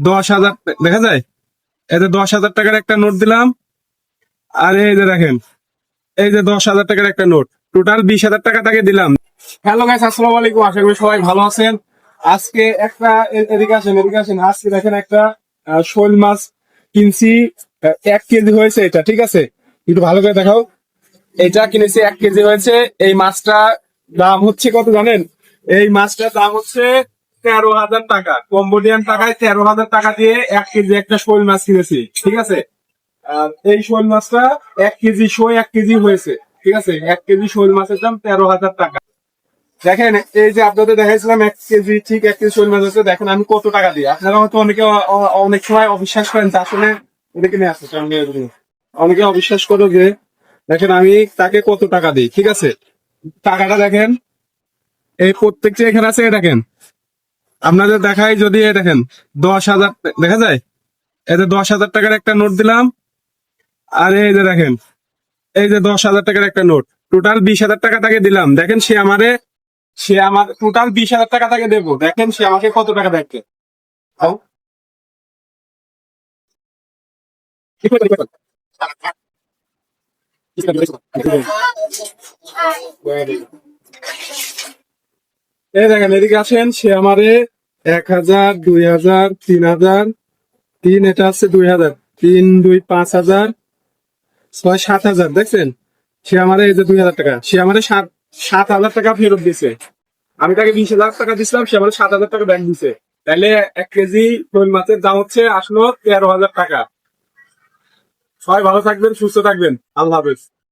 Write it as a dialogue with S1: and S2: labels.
S1: 10,000 দেখা যায়। এই যে 10,000 টাকার একটা নোট দিলাম। আর এই যে দেখেন, এই যে 10,000 টাকার একটা নোট, টোটাল 20,000 টাকা তাকে দিলাম। হ্যালো গাইস, আসসালামু আলাইকুম। আশা করি সবাই ভালো আছেন। আজকে একটা এদিকে আসেন। আজকে দেখেন একটা শোল মাছ কিনছি। 1 কেজি হয়েছে এটা, ঠিক আছে? একটু ভালো করে দেখাও। এটা কিনেছি 1 কেজি হয়েছে। এই মাছটা দাম হচ্ছে কত জানেন? এই মাছটার দাম হচ্ছে 13,000 টাকা, কম্বোডিয়ান টাকায় 13,000 টাকা দিয়ে 1 কেজি একটা শোল মাছ কিনেছি, ঠিক আছে? আর এই শোল মাছটা 1 কেজি 1 কেজি হয়েছে, ঠিক আছে? 1 কেজি শোল মাছের দাম 13,000 টাকা। দেখেন, এই যে আপনাদের দেখাইছিলাম 1 কেজি, ঠিক 1 কেজি শোল মাছ হচ্ছে। দেখেন আমি কত টাকা দিই। আপনারা হয়তো অনেকে অনেক সময় অবিশ্বাস করেন, যে আসলে এদিকে নিয়ে আসছে অনেকে অবিশ্বাস করো যে দেখেন আমি তাকে কত টাকা দিই, ঠিক আছে? টাকাটা দেখেন, এই প্রত্যেকটা এখানে আছে। দেখেন, আপনাদের দেখাই যদি, দেখেন 10,000 দেখা যায়। এই যে 10,000 টাকার একটা নোট দিলাম। আর এই যে দেখেন, এই যে 10,000 টাকার একটা নোট, টোটাল 20,000 টাকা তাকে দিলাম। দেখেন সে আমার টোটাল 20,000 টাকা তাকে দেবো। দেখেন সে আমাকে কত টাকা দেখে। এই দেখেন, এদিকে আসেন। সে আমারে 1,000, 2,000, 3,000, এটা হচ্ছে 2,000, 3, 2, 5,000, 6, 7,000। দেখছেন, সে আমারে এই যে 2,000 টাকা, সে আমারে 7,000 টাকা ফেরত দিছে। আমি তাকে 20,000 টাকা দিছিলাম, সে আমারে 7,000 টাকা ব্যাংক দিছে। তাহলে 1 কেজি শোল মাছের দাম হচ্ছে আসলো 13,000 টাকা। সবাই ভালো থাকবেন, সুস্থ থাকবেন। আল্লাহ হাফেজ।